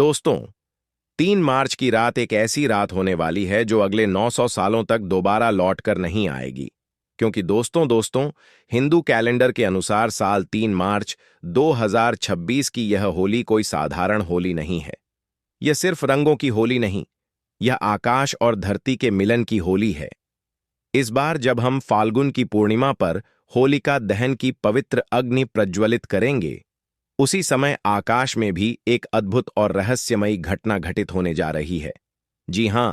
दोस्तों, 3 मार्च की रात एक ऐसी रात होने वाली है जो अगले 900 सालों तक दोबारा लौटकर नहीं आएगी। क्योंकि दोस्तों, हिंदू कैलेंडर के अनुसार साल 3 मार्च 2026 की यह होली कोई साधारण होली नहीं है। यह सिर्फ रंगों की होली नहीं, यह आकाश और धरती के मिलन की होली है। इस बार जब हम फाल्गुन की पूर्णिमा पर होलिका दहन की पवित्र अग्नि प्रज्वलित करेंगे, उसी समय आकाश में भी एक अद्भुत और रहस्यमयी घटना घटित होने जा रही है। जी हां,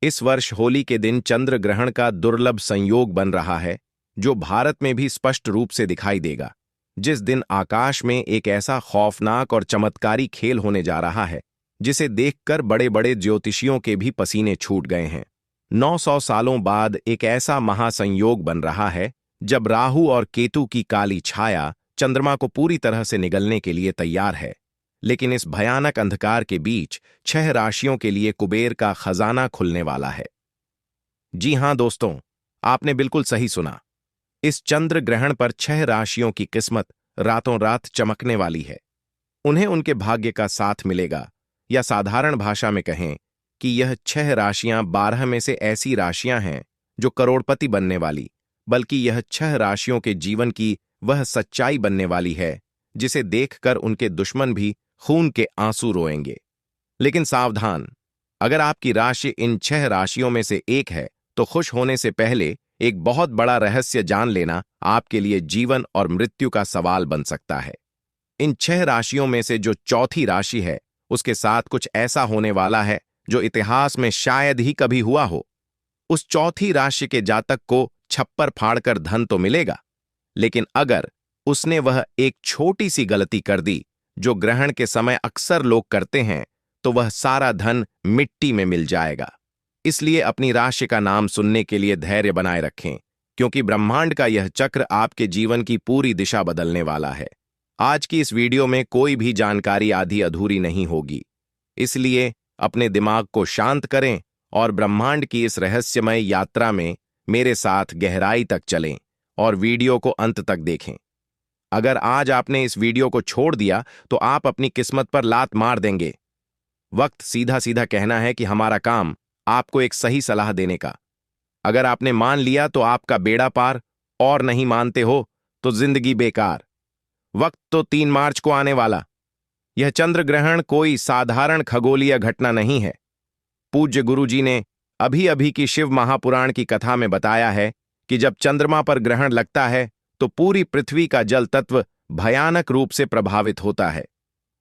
इस वर्ष होली के दिन चंद्र ग्रहण का दुर्लभ संयोग बन रहा है, जो भारत में भी स्पष्ट रूप से दिखाई देगा। जिस दिन आकाश में एक ऐसा खौफनाक और चमत्कारी खेल होने जा रहा है, जिसे देखकर बड़े बड़े ज्योतिषियों के भी पसीने छूट गए हैं। 900 सालों बाद एक ऐसा महासंयोग बन रहा है, जब राहु और केतु की काली छाया चंद्रमा को पूरी तरह से निगलने के लिए तैयार है। लेकिन इस भयानक अंधकार के बीच 6 राशियों के लिए कुबेर का खजाना खुलने वाला है। जी हां दोस्तों, आपने बिल्कुल सही सुना। इस चंद्र ग्रहण पर 6 राशियों की किस्मत रातों रात चमकने वाली है। उन्हें उनके भाग्य का साथ मिलेगा, या साधारण भाषा में कहें कि यह 6 राशियां 12 में से ऐसी राशियां हैं जो करोड़पति बनने वाली, बल्कि यह 6 राशियों के जीवन की वह सच्चाई बनने वाली है जिसे देखकर उनके दुश्मन भी खून के आंसू रोएंगे। लेकिन सावधान, अगर आपकी राशि इन 6 राशियों में से एक है, तो खुश होने से पहले एक बहुत बड़ा रहस्य जान लेना आपके लिए जीवन और मृत्यु का सवाल बन सकता है। इन 6 राशियों में से जो चौथी राशि है, उसके साथ कुछ ऐसा होने वाला है जो इतिहास में शायद ही कभी हुआ हो। उस चौथी राशि के जातक को छप्पर फाड़कर धन तो मिलेगा, लेकिन अगर उसने वह एक छोटी सी गलती कर दी, जो ग्रहण के समय अक्सर लोग करते हैं, तो वह सारा धन मिट्टी में मिल जाएगा। इसलिए अपनी राशि का नाम सुनने के लिए धैर्य बनाए रखें, क्योंकि ब्रह्मांड का यह चक्र आपके जीवन की पूरी दिशा बदलने वाला है। आज की इस वीडियो में कोई भी जानकारी आधी अधूरी नहीं होगी, इसलिए अपने दिमाग को शांत करें और ब्रह्मांड की इस रहस्यमय यात्रा में मेरे साथ गहराई तक चलें और वीडियो को अंत तक देखें। अगर आज आपने इस वीडियो को छोड़ दिया तो आप अपनी किस्मत पर लात मार देंगे। वक्त सीधा सीधा कहना है कि हमारा काम आपको एक सही सलाह देने का। अगर आपने मान लिया तो आपका बेड़ा पार, और नहीं मानते हो तो जिंदगी बेकार। वक्त तो 3 मार्च को आने वाला। यह चंद्र ग्रहण कोई साधारण खगोलीय घटना नहीं है। पूज्य गुरुजी ने अभी अभी की शिव महापुराण की कथा में बताया है कि जब चंद्रमा पर ग्रहण लगता है तो पूरी पृथ्वी का जल तत्व भयानक रूप से प्रभावित होता है।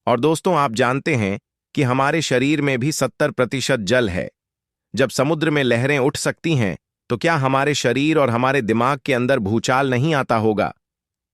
और दोस्तों, आप जानते हैं कि हमारे शरीर में भी 70% जल है। जब समुद्र में लहरें उठ सकती हैं, तो क्या हमारे शरीर और हमारे दिमाग के अंदर भूचाल नहीं आता होगा?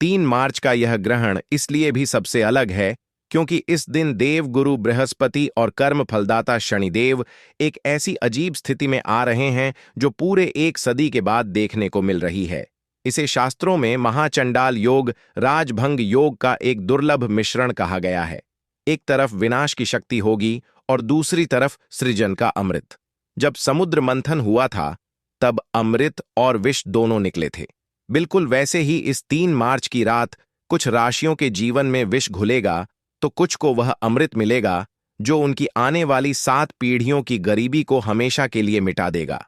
3 मार्च का यह ग्रहण इसलिए भी सबसे अलग है क्योंकि इस दिन देव गुरु बृहस्पति और कर्म फलदाता शनिदेव एक ऐसी अजीब स्थिति में आ रहे हैं जो पूरे 1 सदी के बाद देखने को मिल रही है। इसे शास्त्रों में महाचंडाल योग, राजभंग योग का एक दुर्लभ मिश्रण कहा गया है। एक तरफ विनाश की शक्ति होगी और दूसरी तरफ सृजन का अमृत। जब समुद्र मंथन हुआ था, तब अमृत और विष दोनों निकले थे। बिल्कुल वैसे ही इस 3 मार्च की रात कुछ राशियों के जीवन में विष घुलेगा, तो कुछ को वह अमृत मिलेगा जो उनकी आने वाली 7 पीढ़ियों की गरीबी को हमेशा के लिए मिटा देगा।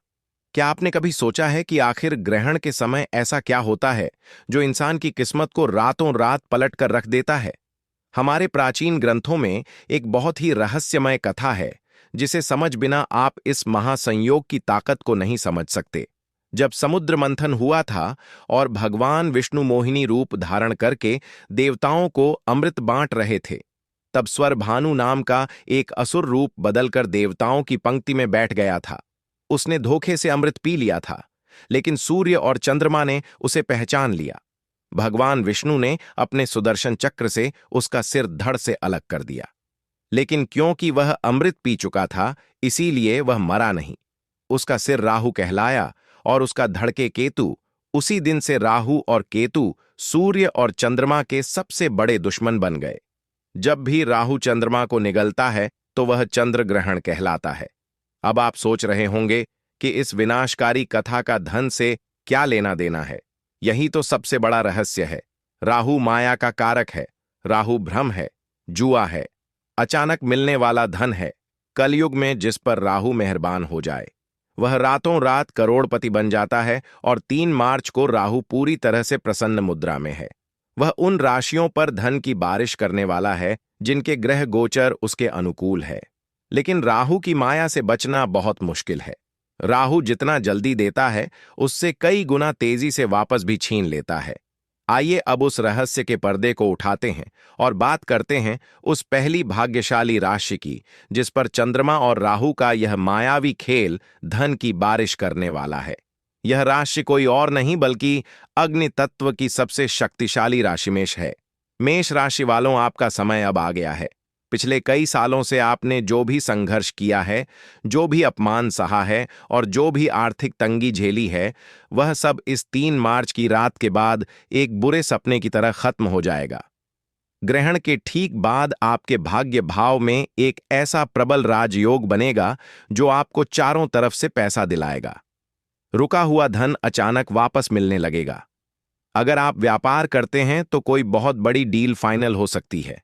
क्या आपने कभी सोचा है कि आखिर ग्रहण के समय ऐसा क्या होता है जो इंसान की किस्मत को रातों रात पलट कर रख देता है? हमारे प्राचीन ग्रंथों में एक बहुत ही रहस्यमय कथा है, जिसे समझ बिना आप इस महासंयोग की ताकत को नहीं समझ सकते। जब समुद्र मंथन हुआ था और भगवान विष्णु मोहिनी रूप धारण करके देवताओं को अमृत बांट रहे थे, तब स्वरभानु नाम का एक असुर रूप बदलकर देवताओं की पंक्ति में बैठ गया था। उसने धोखे से अमृत पी लिया था, लेकिन सूर्य और चंद्रमा ने उसे पहचान लिया। भगवान विष्णु ने अपने सुदर्शन चक्र से उसका सिर धड़ से अलग कर दिया। लेकिन क्योंकि वह अमृत पी चुका था, इसीलिए वह मरा नहीं। उसका सिर राहु कहलाया और उसका धड़के केतु। उसी दिन से राहु और केतु सूर्य और चंद्रमा के सबसे बड़े दुश्मन बन गए। जब भी राहु चंद्रमा को निगलता है तो वह चंद्र ग्रहण कहलाता है। अब आप सोच रहे होंगे कि इस विनाशकारी कथा का धन से क्या लेना देना है। यही तो सबसे बड़ा रहस्य है। राहु माया का कारक है, राहु भ्रम है, जुआ है, अचानक मिलने वाला धन है, कलयुग में जिस पर राहु मेहरबान हो जाए वह रातों रात करोड़पति बन जाता है। और 3 मार्च को राहु पूरी तरह से प्रसन्न मुद्रा में है। वह उन राशियों पर धन की बारिश करने वाला है जिनके ग्रह गोचर उसके अनुकूल है। लेकिन राहु की माया से बचना बहुत मुश्किल है। राहु जितना जल्दी देता है उससे कई गुना तेजी से वापस भी छीन लेता है। आइए अब उस रहस्य के पर्दे को उठाते हैं और बात करते हैं उस पहली भाग्यशाली राशि की जिस पर चंद्रमा और राहु का यह मायावी खेल धन की बारिश करने वाला है। यह राशि कोई और नहीं बल्कि अग्नि तत्व की सबसे शक्तिशाली राशि मेष है। मेष राशि वालों, आपका समय अब आ गया है। पिछले कई सालों से आपने जो भी संघर्ष किया है, जो भी अपमान सहा है और जो भी आर्थिक तंगी झेली है, वह सब इस 3 मार्च की रात के बाद एक बुरे सपने की तरह खत्म हो जाएगा। ग्रहण के ठीक बाद आपके भाग्य भाव में एक ऐसा प्रबल राजयोग बनेगा जो आपको चारों तरफ से पैसा दिलाएगा। रुका हुआ धन अचानक वापस मिलने लगेगा। अगर आप व्यापार करते हैं तो कोई बहुत बड़ी डील फाइनल हो सकती है।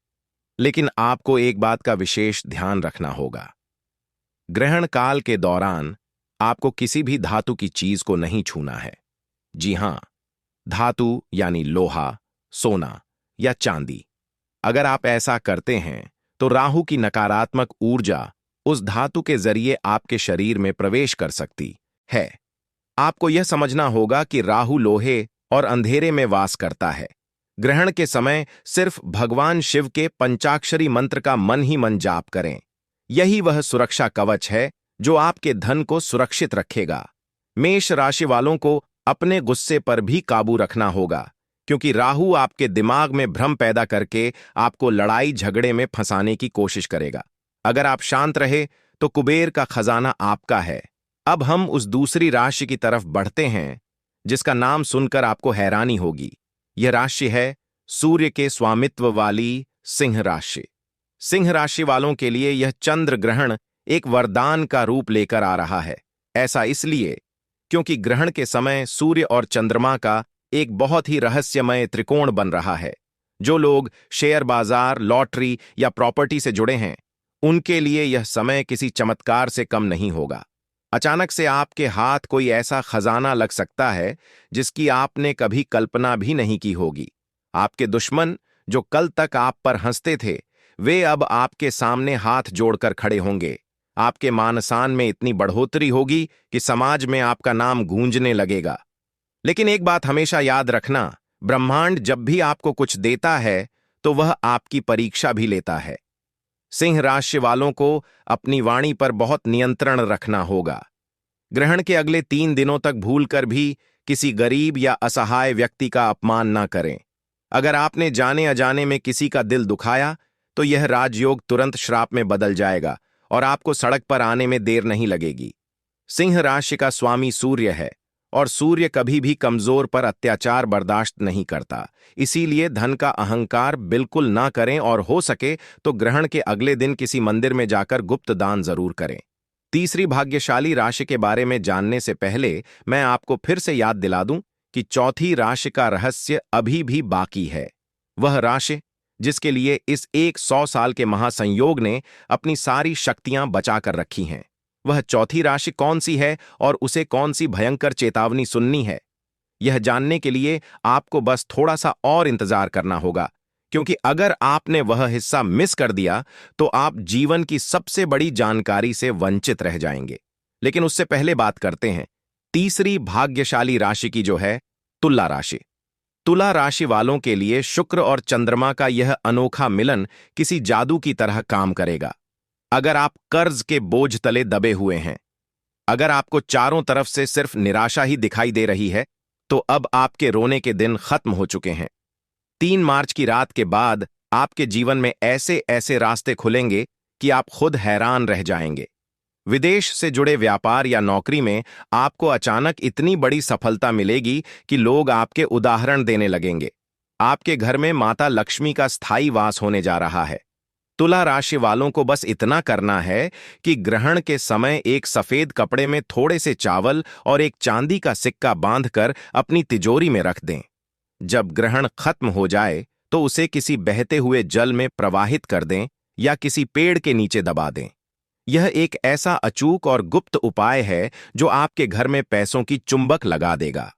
लेकिन आपको एक बात का विशेष ध्यान रखना होगा। ग्रहण काल के दौरान आपको किसी भी धातु की चीज को नहीं छूना है। जी हां, धातु यानी लोहा, सोना या चांदी। अगर आप ऐसा करते हैं तो राहु की नकारात्मक ऊर्जा उस धातु के जरिए आपके शरीर में प्रवेश कर सकती है। आपको यह समझना होगा कि राहु लोहे और अंधेरे में वास करता है। ग्रहण के समय सिर्फ भगवान शिव के पंचाक्षरी मंत्र का मन ही मन जाप करें। यही वह सुरक्षा कवच है जो आपके धन को सुरक्षित रखेगा। मेष राशि वालों को अपने गुस्से पर भी काबू रखना होगा, क्योंकि राहु आपके दिमाग में भ्रम पैदा करके आपको लड़ाई झगड़े में फंसाने की कोशिश करेगा। अगर आप शांत रहे तो कुबेर का खजाना आपका है। अब हम उस दूसरी राशि की तरफ बढ़ते हैं जिसका नाम सुनकर आपको हैरानी होगी। यह राशि है सूर्य के स्वामित्व वाली सिंह राशि। सिंह राशि वालों के लिए यह चंद्र ग्रहण एक वरदान का रूप लेकर आ रहा है। ऐसा इसलिए क्योंकि ग्रहण के समय सूर्य और चंद्रमा का एक बहुत ही रहस्यमय त्रिकोण बन रहा है। जो लोग शेयर बाजार, लॉटरी या प्रॉपर्टी से जुड़े हैं, उनके लिए यह समय किसी चमत्कार से कम नहीं होगा। अचानक से आपके हाथ कोई ऐसा खजाना लग सकता है जिसकी आपने कभी कल्पना भी नहीं की होगी। आपके दुश्मन जो कल तक आप पर हंसते थे, वे अब आपके सामने हाथ जोड़कर खड़े होंगे। आपके मान-सम्मान में इतनी बढ़ोतरी होगी कि समाज में आपका नाम गूंजने लगेगा। लेकिन एक बात हमेशा याद रखना, ब्रह्मांड जब भी आपको कुछ देता है तो वह आपकी परीक्षा भी लेता है। सिंह राशि वालों को अपनी वाणी पर बहुत नियंत्रण रखना होगा। ग्रहण के अगले 3 दिनों तक भूलकर भी किसी गरीब या असहाय व्यक्ति का अपमान न करें। अगर आपने जाने अजाने में किसी का दिल दुखाया तो यह राजयोग तुरंत श्राप में बदल जाएगा और आपको सड़क पर आने में देर नहीं लगेगी। सिंह राशि का स्वामी सूर्य है और सूर्य कभी भी कमजोर पर अत्याचार बर्दाश्त नहीं करता। इसीलिए धन का अहंकार बिल्कुल ना करें और हो सके तो ग्रहण के अगले दिन किसी मंदिर में जाकर गुप्त दान जरूर करें। तीसरी भाग्यशाली राशि के बारे में जानने से पहले मैं आपको फिर से याद दिला दूं कि चौथी राशि का रहस्य अभी भी बाकी है। वह राशि जिसके लिए इस 100 साल के महासंयोग ने अपनी सारी शक्तियां बचाकर रखी हैं। वह चौथी राशि कौन सी है और उसे कौन सी भयंकर चेतावनी सुननी है, यह जानने के लिए आपको बस थोड़ा सा और इंतजार करना होगा, क्योंकि अगर आपने वह हिस्सा मिस कर दिया तो आप जीवन की सबसे बड़ी जानकारी से वंचित रह जाएंगे। लेकिन उससे पहले बात करते हैं तीसरी भाग्यशाली राशि की, जो है तुला राशि। तुला राशि वालों के लिए शुक्र और चंद्रमा का यह अनोखा मिलन किसी जादू की तरह काम करेगा। अगर आप कर्ज के बोझ तले दबे हुए हैं, अगर आपको चारों तरफ से सिर्फ निराशा ही दिखाई दे रही है, तो अब आपके रोने के दिन खत्म हो चुके हैं। 3 मार्च की रात के बाद आपके जीवन में ऐसे ऐसे रास्ते खुलेंगे कि आप खुद हैरान रह जाएंगे। विदेश से जुड़े व्यापार या नौकरी में आपको अचानक इतनी बड़ी सफलता मिलेगी कि लोग आपके उदाहरण देने लगेंगे। आपके घर में माता लक्ष्मी का स्थायी वास होने जा रहा है। तुला राशि वालों को बस इतना करना है कि ग्रहण के समय एक सफेद कपड़े में थोड़े से चावल और एक चांदी का सिक्का बांधकर अपनी तिजोरी में रख दें। जब ग्रहण खत्म हो जाए तो उसे किसी बहते हुए जल में प्रवाहित कर दें या किसी पेड़ के नीचे दबा दें। यह एक ऐसा अचूक और गुप्त उपाय है जो आपके घर में पैसों की चुंबक लगा देगा।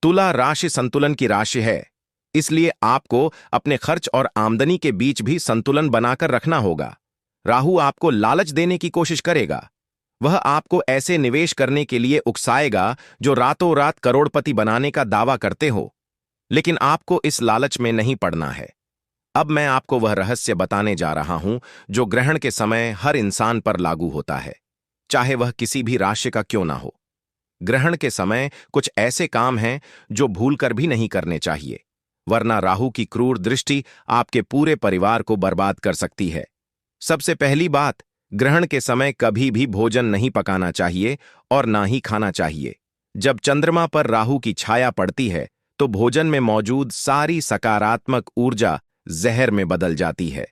तुला राशि संतुलन की राशि है, इसलिए आपको अपने खर्च और आमदनी के बीच भी संतुलन बनाकर रखना होगा। राहु आपको लालच देने की कोशिश करेगा। वह आपको ऐसे निवेश करने के लिए उकसाएगा जो रातों रात करोड़पति बनाने का दावा करते हो, लेकिन आपको इस लालच में नहीं पड़ना है। अब मैं आपको वह रहस्य बताने जा रहा हूं जो ग्रहण के समय हर इंसान पर लागू होता है, चाहे वह किसी भी राशि का क्यों ना हो। ग्रहण के समय कुछ ऐसे काम हैं जो भूलकर भी नहीं करने चाहिए, वरना राहु की क्रूर दृष्टि आपके पूरे परिवार को बर्बाद कर सकती है। सबसे पहली बात, ग्रहण के समय कभी भी भोजन नहीं पकाना चाहिए और ना ही खाना चाहिए। जब चंद्रमा पर राहु की छाया पड़ती है तो भोजन में मौजूद सारी सकारात्मक ऊर्जा जहर में बदल जाती है।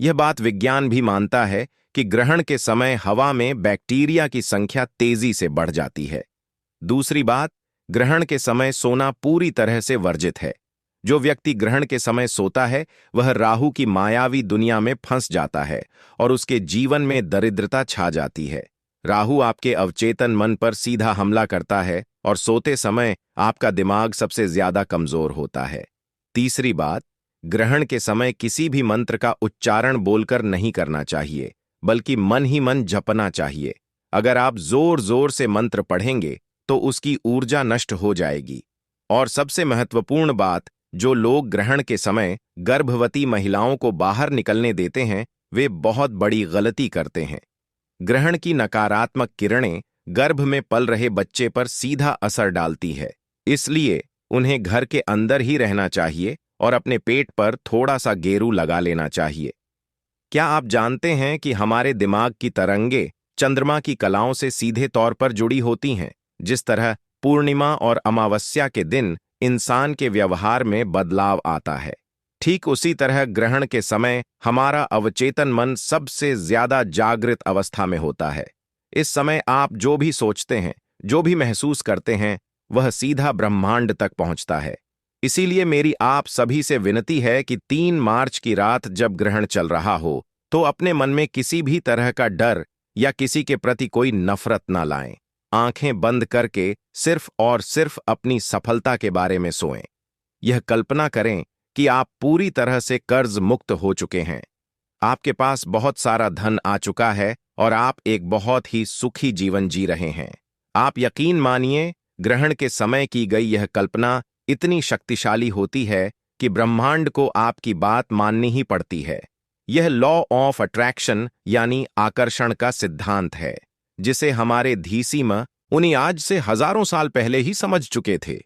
यह बात विज्ञान भी मानता है कि ग्रहण के समय हवा में बैक्टीरिया की संख्या तेजी से बढ़ जाती है। दूसरी बात, ग्रहण के समय सोना पूरी तरह से वर्जित है। जो व्यक्ति ग्रहण के समय सोता है वह राहु की मायावी दुनिया में फंस जाता है और उसके जीवन में दरिद्रता छा जाती है। राहु आपके अवचेतन मन पर सीधा हमला करता है और सोते समय आपका दिमाग सबसे ज्यादा कमजोर होता है। तीसरी बात, ग्रहण के समय किसी भी मंत्र का उच्चारण बोलकर नहीं करना चाहिए, बल्कि मन ही मन जपना चाहिए। अगर आप जोर जोर से मंत्र पढ़ेंगे तो उसकी ऊर्जा नष्ट हो जाएगी। और सबसे महत्वपूर्ण बात, जो लोग ग्रहण के समय गर्भवती महिलाओं को बाहर निकलने देते हैं वे बहुत बड़ी गलती करते हैं। ग्रहण की नकारात्मक किरणें गर्भ में पल रहे बच्चे पर सीधा असर डालती है, इसलिए उन्हें घर के अंदर ही रहना चाहिए और अपने पेट पर थोड़ा सा गेरू लगा लेना चाहिए। क्या आप जानते हैं कि हमारे दिमाग की तरंगे चंद्रमा की कलाओं से सीधे तौर पर जुड़ी होती हैं? जिस तरह पूर्णिमा और अमावस्या के दिन इंसान के व्यवहार में बदलाव आता है, ठीक उसी तरह ग्रहण के समय हमारा अवचेतन मन सबसे ज्यादा जागृत अवस्था में होता है। इस समय आप जो भी सोचते हैं, जो भी महसूस करते हैं, वह सीधा ब्रह्मांड तक पहुंचता है। इसीलिए मेरी आप सभी से विनती है कि 3 मार्च की रात जब ग्रहण चल रहा हो तो अपने मन में किसी भी तरह का डर या किसी के प्रति कोई नफरत ना लाएं। आंखें बंद करके सिर्फ और सिर्फ अपनी सफलता के बारे में सोएं। यह कल्पना करें कि आप पूरी तरह से कर्ज मुक्त हो चुके हैं, आपके पास बहुत सारा धन आ चुका है और आप एक बहुत ही सुखी जीवन जी रहे हैं। आप यकीन मानिए, ग्रहण के समय की गई यह कल्पना इतनी शक्तिशाली होती है कि ब्रह्मांड को आपकी बात माननी ही पड़ती है। यह लॉ ऑफ अट्रैक्शन यानी आकर्षण का सिद्धांत है, जिसे हमारे धीसीम उन्हीं आज से हजारों साल पहले ही समझ चुके थे।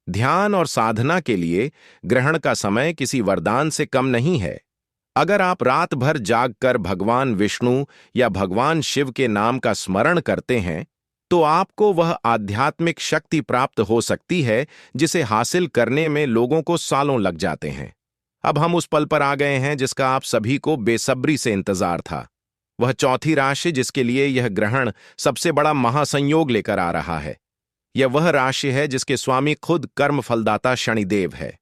ध्यान और साधना के लिए ग्रहण का समय किसी वरदान से कम नहीं है। अगर आप रात भर जागकर भगवान विष्णु या भगवान शिव के नाम का स्मरण करते हैं तो आपको वह आध्यात्मिक शक्ति प्राप्त हो सकती है जिसे हासिल करने में लोगों को सालों लग जाते हैं। अब हम उस पल पर आ गए हैं जिसका आप सभी को बेसब्री से इंतजार था। वह चौथी राशि जिसके लिए यह ग्रहण सबसे बड़ा महासंयोग लेकर आ रहा है। यह वह राशि है जिसके स्वामी खुद कर्म फलदाता शनिदेव है।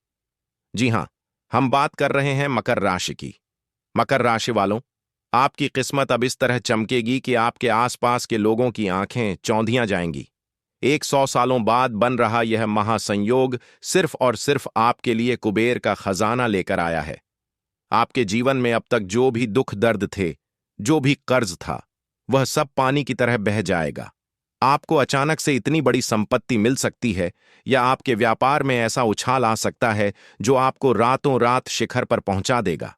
जी हां, हम बात कर रहे हैं मकर राशि की। मकर राशि वालों, आपकी किस्मत अब इस तरह चमकेगी कि आपके आसपास के लोगों की आंखें चौंधियां जाएंगी। 100 सालों बाद बन रहा यह महासंयोग सिर्फ और सिर्फ आपके लिए कुबेर का खजाना लेकर आया है। आपके जीवन में अब तक जो भी दुख दर्द थे, जो भी कर्ज था, वह सब पानी की तरह बह जाएगा। आपको अचानक से इतनी बड़ी संपत्ति मिल सकती है या आपके व्यापार में ऐसा उछाल आ सकता है जो आपको रातों रात शिखर पर पहुंचा देगा।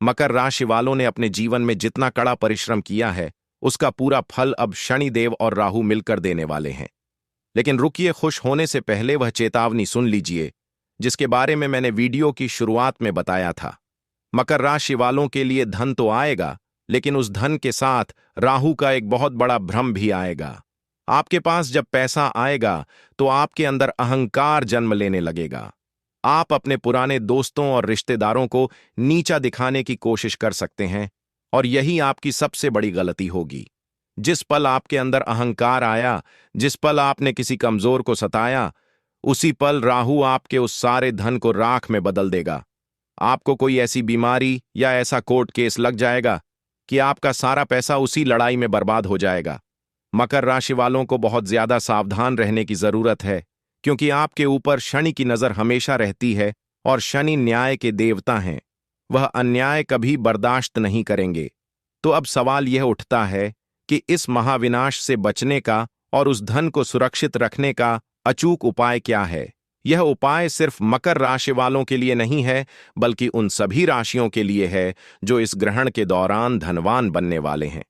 मकर राशि वालों ने अपने जीवन में जितना कड़ा परिश्रम किया है उसका पूरा फल अब शनिदेव और राहु मिलकर देने वाले हैं। लेकिन रुकिए, खुश होने से पहले वह चेतावनी सुन लीजिए जिसके बारे में मैंने वीडियो की शुरुआत में बताया था। मकर राशि वालों के लिए धन तो आएगा, लेकिन उस धन के साथ राहु का एक बहुत बड़ा भ्रम भी आएगा। आपके पास जब पैसा आएगा तो आपके अंदर अहंकार जन्म लेने लगेगा। आप अपने पुराने दोस्तों और रिश्तेदारों को नीचा दिखाने की कोशिश कर सकते हैं और यही आपकी सबसे बड़ी गलती होगी। जिस पल आपके अंदर अहंकार आया, जिस पल आपने किसी कमजोर को सताया, उसी पल राहु आपके उस सारे धन को राख में बदल देगा। आपको कोई ऐसी बीमारी या ऐसा कोर्ट केस लग जाएगा कि आपका सारा पैसा उसी लड़ाई में बर्बाद हो जाएगा। मकर राशि वालों को बहुत ज्यादा सावधान रहने की जरूरत है, क्योंकि आपके ऊपर शनि की नजर हमेशा रहती है और शनि न्याय के देवता हैं। वह अन्याय कभी बर्दाश्त नहीं करेंगे। तो अब सवाल यह उठता है कि इस महाविनाश से बचने का और उस धन को सुरक्षित रखने का अचूक उपाय क्या है। यह उपाय सिर्फ मकर राशि वालों के लिए नहीं है, बल्कि उन सभी राशियों के लिए है जो इस ग्रहण के दौरान धनवान बनने वाले हैं।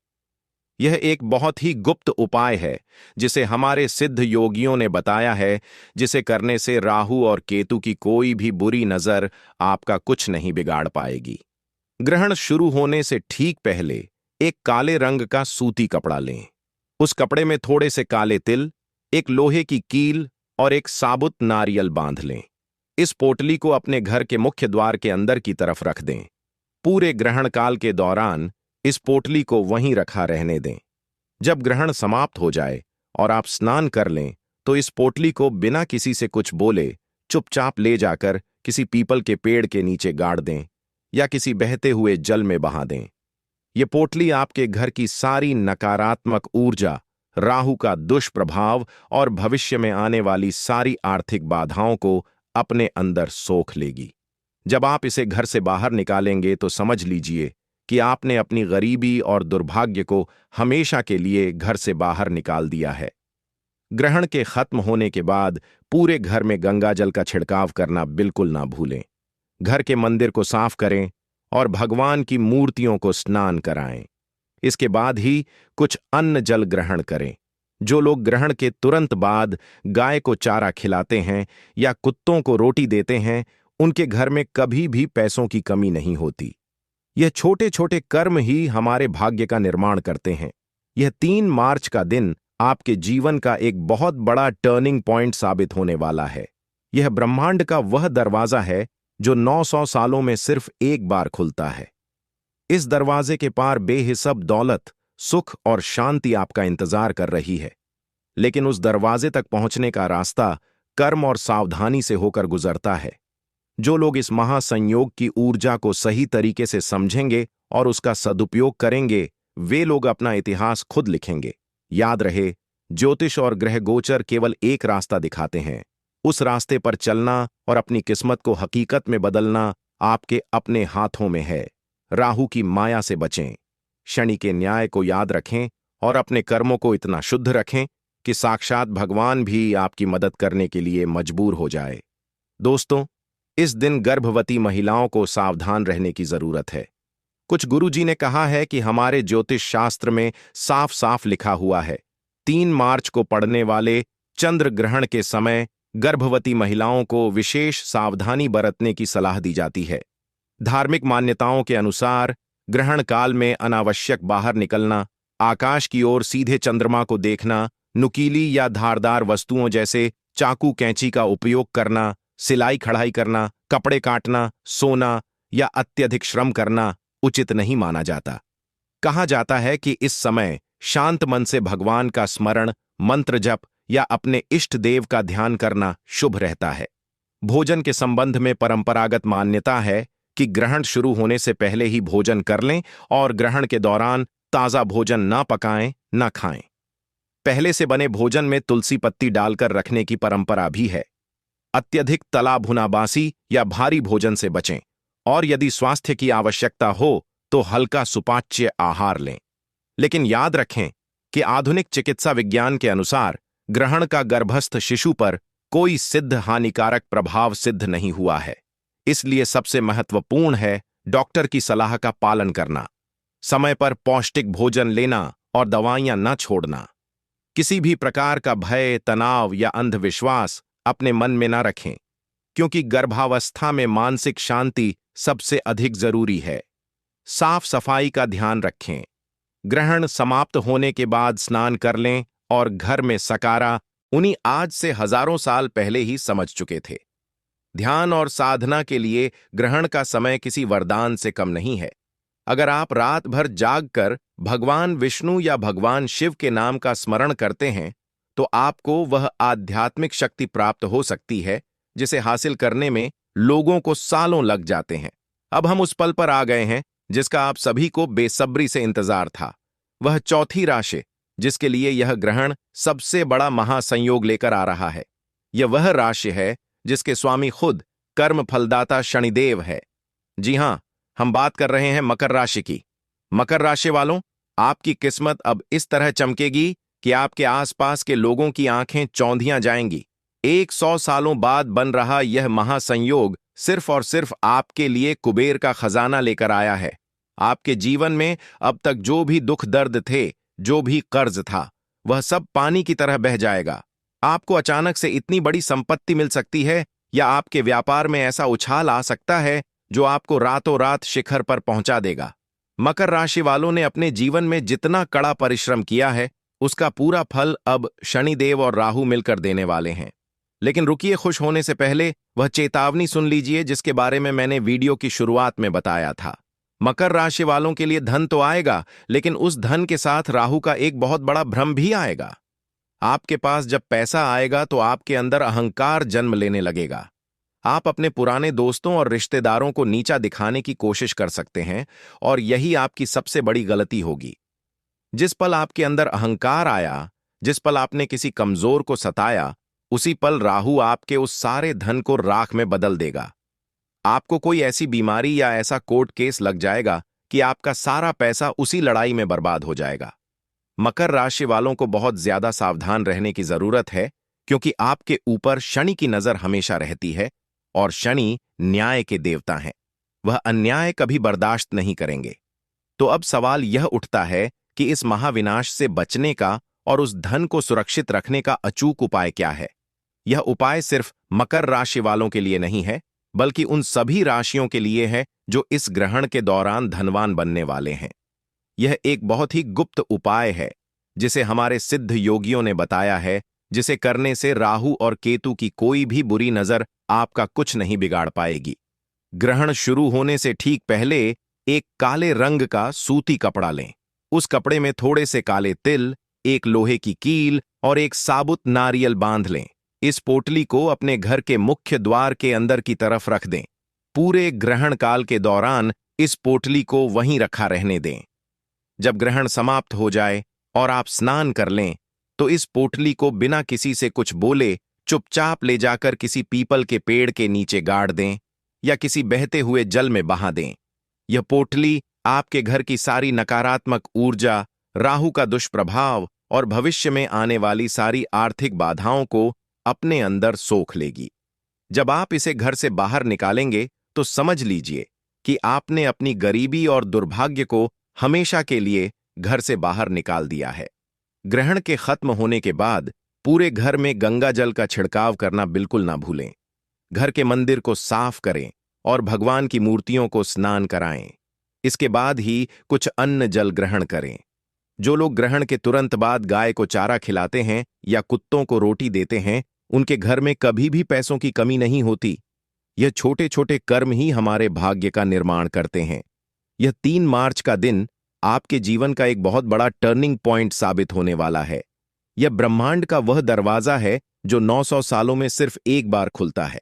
यह एक बहुत ही गुप्त उपाय है जिसे हमारे सिद्ध योगियों ने बताया है, जिसे करने से राहु और केतु की कोई भी बुरी नजर आपका कुछ नहीं बिगाड़ पाएगी। ग्रहण शुरू होने से ठीक पहले एक काले रंग का सूती कपड़ा लें। उस कपड़े में थोड़े से काले तिल, एक लोहे की कील और एक साबुत नारियल बांध लें। इस पोटली को अपने घर के मुख्य द्वार के अंदर की तरफ रख दें। पूरे ग्रहण काल के दौरान इस पोटली को वहीं रखा रहने दें। जब ग्रहण समाप्त हो जाए और आप स्नान कर लें, तो इस पोटली को बिना किसी से कुछ बोले चुपचाप ले जाकर किसी पीपल के पेड़ के नीचे गाड़ दें या किसी बहते हुए जल में बहा दें। ये पोटली आपके घर की सारी नकारात्मक ऊर्जा, राहु का दुष्प्रभाव और भविष्य में आने वाली सारी आर्थिक बाधाओं को अपने अंदर सोख लेगी। जब आप इसे घर से बाहर निकालेंगे तो समझ लीजिए कि आपने अपनी गरीबी और दुर्भाग्य को हमेशा के लिए घर से बाहर निकाल दिया है। ग्रहण के खत्म होने के बाद पूरे घर में गंगाजल का छिड़काव करना बिल्कुल ना भूलें। घर के मंदिर को साफ करें और भगवान की मूर्तियों को स्नान कराएं। इसके बाद ही कुछ अन्न जल ग्रहण करें। जो लोग ग्रहण के तुरंत बाद गाय को चारा खिलाते हैं या कुत्तों को रोटी देते हैं, उनके घर में कभी भी पैसों की कमी नहीं होती। यह छोटे छोटे कर्म ही हमारे भाग्य का निर्माण करते हैं। यह 3 मार्च का दिन आपके जीवन का एक बहुत बड़ा टर्निंग पॉइंट साबित होने वाला है। यह ब्रह्मांड का वह दरवाजा है जो 900 सालों में सिर्फ एक बार खुलता है। इस दरवाजे के पार बेहिसाब दौलत, सुख और शांति आपका इंतजार कर रही है। लेकिन उस दरवाजे तक पहुंचने का रास्ता कर्म और सावधानी से होकर गुजरता है। जो लोग इस महासंयोग की ऊर्जा को सही तरीके से समझेंगे और उसका सदुपयोग करेंगे, वे लोग अपना इतिहास खुद लिखेंगे। याद रहे, ज्योतिष और ग्रह गोचर केवल एक रास्ता दिखाते हैं। उस रास्ते पर चलना और अपनी किस्मत को हकीकत में बदलना आपके अपने हाथों में है। राहु की माया से बचें, शनि के न्याय को याद रखें और अपने कर्मों को इतना शुद्ध रखें कि साक्षात भगवान भी आपकी मदद करने के लिए मजबूर हो जाए। दोस्तों, इस दिन गर्भवती महिलाओं को सावधान रहने की जरूरत है। कुछ गुरुजी ने कहा है कि हमारे ज्योतिष शास्त्र में साफ साफ लिखा हुआ है, 3 मार्च को पड़ने वाले चंद्र ग्रहण के समय गर्भवती महिलाओं को विशेष सावधानी बरतने की सलाह दी जाती है। धार्मिक मान्यताओं के अनुसार ग्रहण काल में अनावश्यक बाहर निकलना, आकाश की ओर सीधे चंद्रमा को देखना, नुकीली या धारदार वस्तुओं जैसे चाकू कैंची का उपयोग करना, सिलाई कढ़ाई करना, कपड़े काटना, सोना या अत्यधिक श्रम करना उचित नहीं माना जाता। कहा जाता है कि इस समय शांत मन से भगवान का स्मरण, मंत्र जप या अपने इष्ट देव का ध्यान करना शुभ रहता है। भोजन के संबंध में परंपरागत मान्यता है कि ग्रहण शुरू होने से पहले ही भोजन कर लें और ग्रहण के दौरान ताजा भोजन ना पकाएं, ना खाएं। पहले से बने भोजन में तुलसी पत्ती डालकर रखने की परंपरा भी है। अत्यधिक तला भुना बासी या भारी भोजन से बचें और यदि स्वास्थ्य की आवश्यकता हो तो हल्का सुपाच्य आहार लें। लेकिन याद रखें कि आधुनिक चिकित्सा विज्ञान के अनुसार ग्रहण का गर्भस्थ शिशु पर कोई सिद्ध हानिकारक प्रभाव सिद्ध नहीं हुआ है। इसलिए सबसे महत्वपूर्ण है डॉक्टर की सलाह का पालन करना, समय पर पौष्टिक भोजन लेना और दवाइयां न छोड़ना। किसी भी प्रकार का भय, तनाव या अंधविश्वास अपने मन में न रखें, क्योंकि गर्भावस्था में मानसिक शांति सबसे अधिक जरूरी है। साफ सफाई का ध्यान रखें। ग्रहण समाप्त होने के बाद स्नान कर लें और घर में सकारा उन्हीं आज से हजारों साल पहले ही समझ चुके थे। ध्यान और साधना के लिए ग्रहण का समय किसी वरदान से कम नहीं है। अगर आप रात भर जागकर भगवान विष्णु या भगवान शिव के नाम का स्मरण करते हैं तो आपको वह आध्यात्मिक शक्ति प्राप्त हो सकती है जिसे हासिल करने में लोगों को सालों लग जाते हैं। अब हम उस पल पर आ गए हैं जिसका आप सभी को बेसब्री से इंतजार था। वह चौथी राशि जिसके लिए यह ग्रहण सबसे बड़ा महासंयोग लेकर आ रहा है। यह वह राशि है जिसके स्वामी खुद कर्म फलदाता शनिदेव है। जी हां, हम बात कर रहे हैं मकर राशि की। मकर राशि वालों, आपकी किस्मत अब इस तरह चमकेगी कि आपके आसपास के लोगों की आंखें चौंधियां जाएंगी। 100 सालों बाद बन रहा यह महासंयोग सिर्फ और सिर्फ आपके लिए कुबेर का खजाना लेकर आया है। आपके जीवन में अब तक जो भी दुख दर्द थे, जो भी कर्ज था, वह सब पानी की तरह बह जाएगा। आपको अचानक से इतनी बड़ी संपत्ति मिल सकती है, या आपके व्यापार में ऐसा उछाल आ सकता है जो आपको रातों रात शिखर पर पहुंचा देगा। मकर राशि वालों ने अपने जीवन में जितना कड़ा परिश्रम किया है, उसका पूरा फल अब शनिदेव और राहु मिलकर देने वाले हैं। लेकिन रुकिए, खुश होने से पहले वह चेतावनी सुन लीजिए जिसके बारे में मैंने वीडियो की शुरुआत में बताया था। मकर राशि वालों के लिए धन तो आएगा, लेकिन उस धन के साथ राहु का एक बहुत बड़ा भ्रम भी आएगा। आपके पास जब पैसा आएगा तो आपके अंदर अहंकार जन्म लेने लगेगा। आप अपने पुराने दोस्तों और रिश्तेदारों को नीचा दिखाने की कोशिश कर सकते हैं, और यही आपकी सबसे बड़ी गलती होगी। जिस पल आपके अंदर अहंकार आया, जिस पल आपने किसी कमजोर को सताया, उसी पल राहु आपके उस सारे धन को राख में बदल देगा। आपको कोई ऐसी बीमारी या ऐसा कोर्ट केस लग जाएगा कि आपका सारा पैसा उसी लड़ाई में बर्बाद हो जाएगा। मकर राशि वालों को बहुत ज्यादा सावधान रहने की जरूरत है, क्योंकि आपके ऊपर शनि की नजर हमेशा रहती है, और शनि न्याय के देवता हैं। वह अन्याय कभी बर्दाश्त नहीं करेंगे। तो अब सवाल यह उठता है कि इस महाविनाश से बचने का और उस धन को सुरक्षित रखने का अचूक उपाय क्या है। यह उपाय सिर्फ मकर राशि वालों के लिए नहीं है, बल्कि उन सभी राशियों के लिए है जो इस ग्रहण के दौरान धनवान बनने वाले हैं। यह एक बहुत ही गुप्त उपाय है जिसे हमारे सिद्ध योगियों ने बताया है, जिसे करने से राहु और केतु की कोई भी बुरी नजर आपका कुछ नहीं बिगाड़ पाएगी। ग्रहण शुरू होने से ठीक पहले एक काले रंग का सूती कपड़ा लें। उस कपड़े में थोड़े से काले तिल, एक लोहे की कील और एक साबुत नारियल बांध लें। इस पोटली को अपने घर के मुख्य द्वार के अंदर की तरफ रख दें। पूरे ग्रहण काल के दौरान इस पोटली को वहीं रखा रहने दें। जब ग्रहण समाप्त हो जाए और आप स्नान कर लें, तो इस पोटली को बिना किसी से कुछ बोले चुपचाप ले जाकर किसी पीपल के पेड़ के नीचे गाड़ दें, या किसी बहते हुए जल में बहा दें। यह पोटली आपके घर की सारी नकारात्मक ऊर्जा, राहु का दुष्प्रभाव और भविष्य में आने वाली सारी आर्थिक बाधाओं को अपने अंदर सोख लेगी। जब आप इसे घर से बाहर निकालेंगे तो समझ लीजिए कि आपने अपनी गरीबी और दुर्भाग्य को हमेशा के लिए घर से बाहर निकाल दिया है। ग्रहण के खत्म होने के बाद पूरे घर में गंगा जल का छिड़काव करना बिल्कुल ना भूलें। घर के मंदिर को साफ करें और भगवान की मूर्तियों को स्नान कराएं। इसके बाद ही कुछ अन्न जल ग्रहण करें। जो लोग ग्रहण के तुरंत बाद गाय को चारा खिलाते हैं या कुत्तों को रोटी देते हैं, उनके घर में कभी भी पैसों की कमी नहीं होती। यह छोटे छोटे कर्म ही हमारे भाग्य का निर्माण करते हैं। यह 3 मार्च का दिन आपके जीवन का एक बहुत बड़ा टर्निंग पॉइंट साबित होने वाला है। यह ब्रह्मांड का वह दरवाजा है जो 900 सालों में सिर्फ एक बार खुलता है।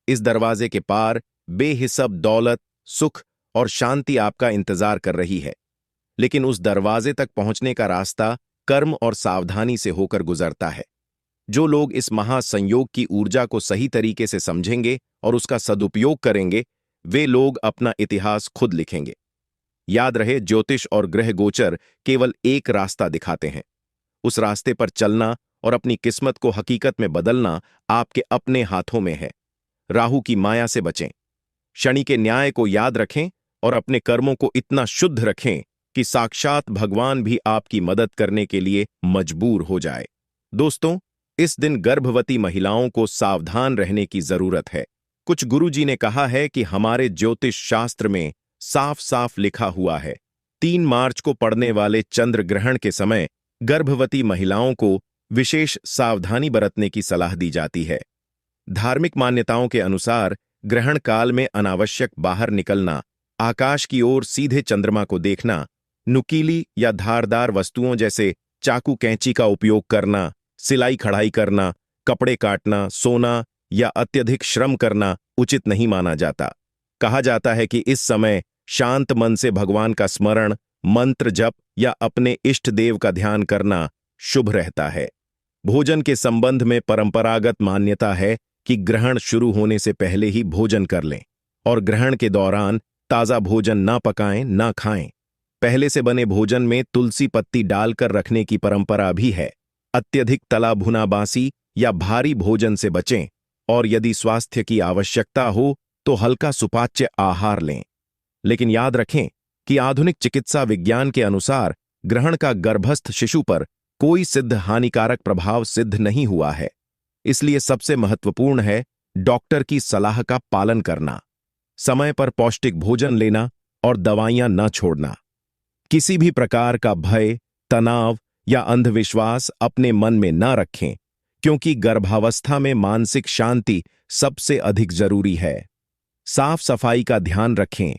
इस दरवाजे के पार बेहिसाब दौलत, सुख और शांति आपका इंतजार कर रही है। लेकिन उस दरवाजे तक पहुंचने का रास्ता कर्म और सावधानी से होकर गुजरता है। जो लोग इस महासंयोग की ऊर्जा को सही तरीके से समझेंगे और उसका सदुपयोग करेंगे, वे लोग अपना इतिहास खुद लिखेंगे। याद रहे, ज्योतिष और ग्रह गोचर केवल एक रास्ता दिखाते हैं। उस रास्ते पर चलना और अपनी किस्मत को हकीकत में बदलना आपके अपने हाथों में है। राहु की माया से बचें, शनि के न्याय को याद रखें और अपने कर्मों को इतना शुद्ध रखें कि साक्षात भगवान भी आपकी मदद करने के लिए मजबूर हो जाए। दोस्तों, इस दिन गर्भवती महिलाओं को सावधान रहने की जरूरत है। कुछ गुरुजी ने कहा है कि हमारे ज्योतिष शास्त्र में साफ साफ लिखा हुआ है, 3 मार्च को पड़ने वाले चंद्र ग्रहण के समय गर्भवती महिलाओं को विशेष सावधानी बरतने की सलाह दी जाती है। धार्मिक मान्यताओं के अनुसार ग्रहण काल में अनावश्यक बाहर निकलना, आकाश की ओर सीधे चंद्रमा को देखना, नुकीली या धारदार वस्तुओं जैसे चाकू कैंची का उपयोग करना, सिलाई कढ़ाई करना, कपड़े काटना, सोना या अत्यधिक श्रम करना उचित नहीं माना जाता। कहा जाता है कि इस समय शांत मन से भगवान का स्मरण, मंत्र जप या अपने इष्ट देव का ध्यान करना शुभ रहता है। भोजन के संबंध में परंपरागत मान्यता है कि ग्रहण शुरू होने से पहले ही भोजन कर लें और ग्रहण के दौरान ताजा भोजन ना पकाएं ना खाएं। पहले से बने भोजन में तुलसी पत्ती डालकर रखने की परंपरा भी है। अत्यधिक तला भुना बासी या भारी भोजन से बचें और यदि स्वास्थ्य की आवश्यकता हो तो हल्का सुपाच्य आहार लें। लेकिन याद रखें कि आधुनिक चिकित्सा विज्ञान के अनुसार ग्रहण का गर्भस्थ शिशु पर कोई सिद्ध हानिकारक प्रभाव सिद्ध नहीं हुआ है। इसलिए सबसे महत्वपूर्ण है डॉक्टर की सलाह का पालन करना, समय पर पौष्टिक भोजन लेना और दवाइयां न छोड़ना। किसी भी प्रकार का भय, तनाव या अंधविश्वास अपने मन में न रखें, क्योंकि गर्भावस्था में मानसिक शांति सबसे अधिक जरूरी है। साफ सफाई का ध्यान रखें,